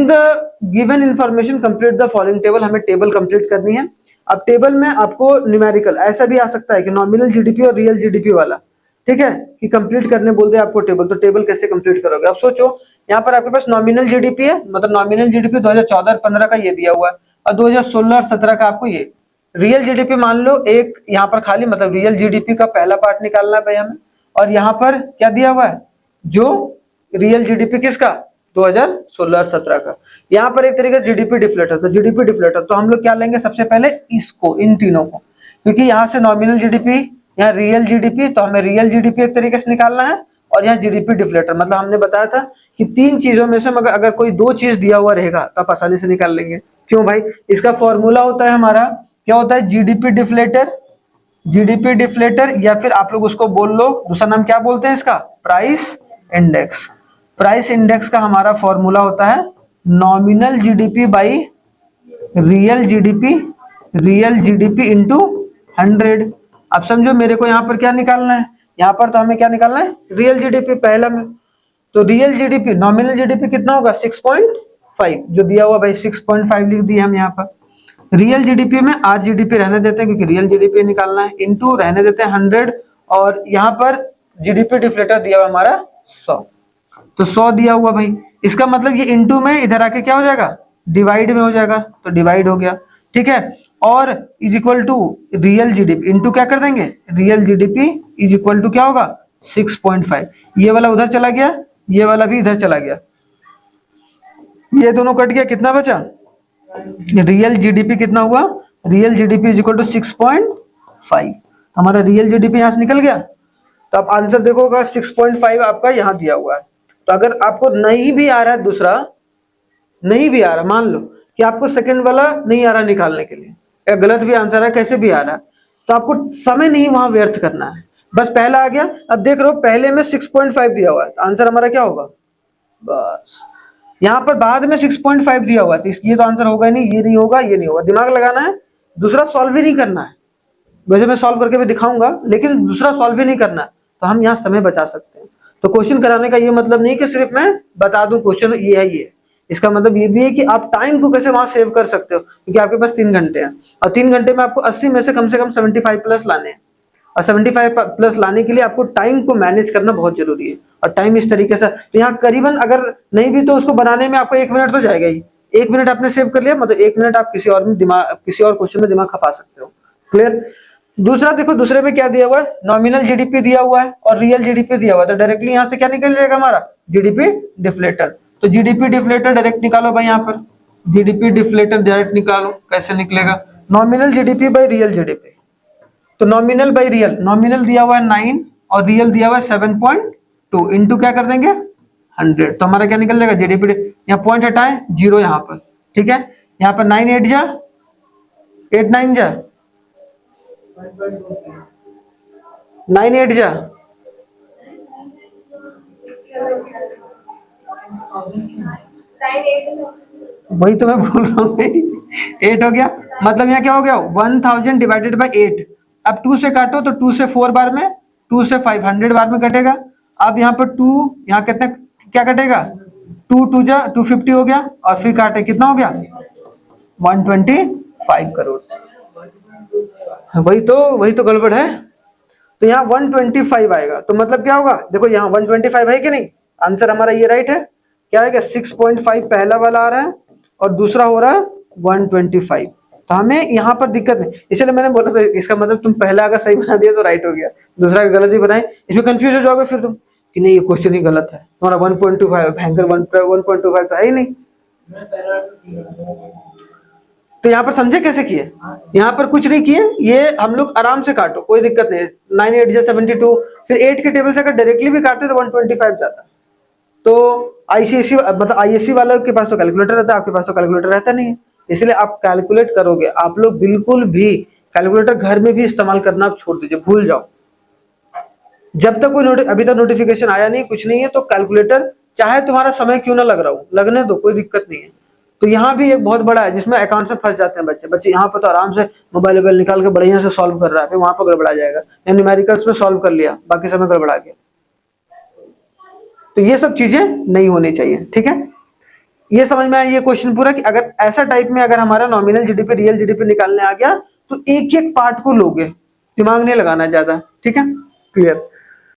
Using the given information complete the following table, हमें table complete करनी है। अब टेबल में आपको न्यूमेरिकल ऐसा भी आ सकता है कि नॉमिनल जीडीपी और रियल जीडीपी वाला, ठीक है, कि कंप्लीट करने बोल दे आपको टेबल, तो टेबल कैसे कंप्लीट करोगे? अब सोचो, यहाँ पर आपके पास नॉमिनल जीडीपी है, मतलब नॉमिनल जीडीपी 2014-15 का ये दिया हुआ है, और 2016 और 17 का आपको ये रियल जीडीपी मान लो एक यहाँ पर खाली, मतलब रियल जीडीपी का पहला पार्ट निकालना है भाई हमें, और यहाँ पर क्या दिया हुआ है, जो रियल जीडीपी किसका 2016 और 17 का। यहाँ पर एक तरीके से जीडीपी डिफ्लेटर, तो जीडीपी डिफ्लेटर तो हम लोग क्या लेंगे सबसे पहले इसको, इन तीनों को, क्योंकि यहाँ से नॉमिनल जीडीपी, यहाँ रियल जीडीपी, तो हमें रियल जीडीपी एक तरीके से निकालना है, और यहाँ जीडीपी डिफ्लेटर, मतलब हमने बताया था कि तीन चीजों में से मगर अगर कोई दो चीज दिया हुआ रहेगा तो आप आसानी से निकाल लेंगे। क्यों भाई? इसका फॉर्मूला होता है हमारा, क्या होता है, जीडीपी डिफ्लेटर, जीडीपी डिफ्लेटर, या फिर आप लोग उसको बोल लो, दूसरा नाम क्या बोलते हैं इसका, प्राइस इंडेक्स। प्राइस इंडेक्स का हमारा फॉर्मूला होता है nominal GDP by real GDP, real GDP into 100। अब समझो मेरे को यहाँ पर क्या निकालना है, यहाँ पर तो हमें क्या निकालना है, रियल जीडीपी पहला में, तो रियल जीडीपी, नॉमिनल जीडीपी कितना होगा 6.5, जो दिया हुआ भाई 6.5 लिख दिए हम यहाँ पर। रियल जीडीपी में आज जीडीपी रहने देते हैं क्योंकि रियल जीडीपी निकालना है, इंटू रहने देते हैं 100, और यहाँ पर जीडीपी डिफ्लेटर दिया हुआ हमारा 100, तो 100 दिया हुआ भाई, इसका मतलब ये इंटू में इधर आके क्या हो जाएगा, डिवाइड में हो जाएगा, तो डिवाइड हो गया, ठीक है, और is equal to real GDP into क्या कर देंगे, real GDP is equal to क्या होगा 6.5, ये वाला उधर चला गया, ये वाला भी इधर चला गया, ये दोनों कट गया, कितना बचा, रियल जीडीपी कितना हुआ, real GDP is equal to 6.5, हमारा रियल जीडीपी यहाँ से निकल गया। तो आप आंसर देखोगा 6.5 आपका यहाँ दिया हुआ है। तो अगर आपको नहीं भी आ रहा है, दूसरा नहीं भी आ रहा, मान लो कि आपको सेकंड वाला नहीं आ रहा निकालने के लिए, या गलत भी आंसर है, कैसे भी आ रहा है, तो आपको समय नहीं वहां व्यर्थ करना है, बस पहला आ गया, अब देख रहे हो पहले में 6.5 दिया हुआ है, तो आंसर हमारा क्या होगा, बस यहाँ पर बाद में 6.5 दिया हुआ है, तो ये तो आंसर होगा नहीं, ये नहीं होगा, ये नहीं होगा, दिमाग लगाना है, दूसरा सॉल्व ही नहीं करना है। वैसे मैं सॉल्व करके भी दिखाऊंगा, लेकिन दूसरा सॉल्व ही नहीं करना है, तो हम यहाँ समय बचा सकते हैं। तो क्वेश्चन कराने का ये मतलब नहीं कि सिर्फ मैं बता दूं क्वेश्चन ये है, ये इसका मतलब ये भी है कि आप टाइम को कैसे वहां सेव कर सकते हो, क्योंकि आपके पास 3 घंटे हैं, और 3 घंटे में आपको 80 में से कम 75 प्लस लाने हैं, और 75 प्लस लाने के लिए आपको टाइम को मैनेज करना बहुत जरूरी है, और टाइम इस तरीके से, तो यहाँ करीबन अगर नहीं भी तो उसको बनाने में आपको 1 मिनट तो जाएगा ही, 1 मिनट आपने सेव कर लिया, मतलब 1 मिनट आप किसी और में दिमाग, किसी और क्वेश्चन में दिमाग खपा सकते हो। क्लियर? दूसरा देखो, दूसरे में क्या दिया हुआ है, नॉमिनल जीडीपी दिया हुआ है और रियल जीडीपी दिया हुआ है, तो डायरेक्टली यहाँ से क्या निकल जाएगा हमारा, जीडीपी डिफ्लेटर। तो जीडीपी डिफ्लेटर डायरेक्ट निकालो भाई, यहाँ पर जीडीपी डिफ्लेटर डायरेक्ट निकालो, कैसे निकलेगा, nominal GDP by real GDP, तो नॉमिनल बाई रियल, नॉमिनल दिया हुआ है 9 और रियल दिया हुआ है 7.2, इंटू क्या कर देंगे 100, तो हमारा क्या निकल जाएगा, जीडीपी, यहाँ पॉइंट हटाए, 0 यहाँ पर, ठीक है, यहाँ पर 9 8 जा 8 9 जा 9 8 जा, वही तो मैं बोल रहा हूँ 8 हो गया, मतलब यहाँ क्या हो गया 1000 डिवाइडेड बाई 8, अब 2 से काटो तो 2 से 4 बार में, 2 से 500 बार में कटेगा, अब यहाँ पर 2, यहाँ कितने क्या कटेगा, 2 2 जा 250 हो गया, और फिर काटे कितना हो गया 125 करोड़, वही तो गड़बड़ है, तो यहाँ 125 आएगा, तो मतलब क्या होगा, देखो यहाँ 125 है कि नहीं, आंसर हमारा ये राइट है, क्या है कि 6.5 पहला वाला आ रहा है और दूसरा हो रहा है 125, तो हमें यहाँ पर दिक्कत नहीं, इसलिए मैंने बोला तो इसका मतलब तुम पहला अगर सही बना दिया तो राइट हो गया, दूसरा गलत ही बनाए, इसमें कंफ्यूज हो जाओगे फिर तुम कि नहीं ये क्वेश्चन ही गलत है, तुम्हारा 1.25 भयंकर 1.25 तो है ही नहीं। तो यहाँ पर समझे कैसे किए, यहाँ पर कुछ नहीं किए, ये हम लोग आराम से काटो, कोई दिक्कत नहीं, 9 8 जा 72, फिर 8 के टेबल से अगर डायरेक्टली भी काटते तो 125 जाता। तो आईसीएससी मतलब आईएससी वालों के पास तो कैलकुलेटर रहता है, आपके पास तो कैलकुलेटर रहता नहीं है, इसलिए आप कैलकुलेट करोगे, आप लोग बिल्कुल भी कैलकुलेटर घर में भी इस्तेमाल करना आप छोड़ दीजिए, भूल जाओ, जब तक कोई अभी तक नोटिफिकेशन आया नहीं, कुछ नहीं है, तो कैलकुलेटर चाहे तुम्हारा समय क्यों ना लग रहा हो, लगने दो, कोई दिक्कत नहीं है। तो यहाँ भी एक बहुत बड़ा है जिसमें अकाउंट में फंस जाते हैं बच्चे, यहाँ पर तो आराम से मोबाइल निकाल के बढ़िया से सॉल्व कर रहा है, फिर वहां पर गड़बड़ा जाएगा, या न्यूमेरिकल्स में सॉल्व कर लिया, बाकी समय गड़बड़ा गया, तो ये सब चीजें नहीं होनी चाहिए, ठीक है। ये समझ में आया ये क्वेश्चन पूरा कि अगर ऐसा टाइप में अगर हमारा नॉमिनल जीडीपी रियल जीडीपी निकालने आ गया तो एक एक पार्ट को लोगे, दिमाग नहीं लगाना ज्यादा, ठीक है, क्लियर।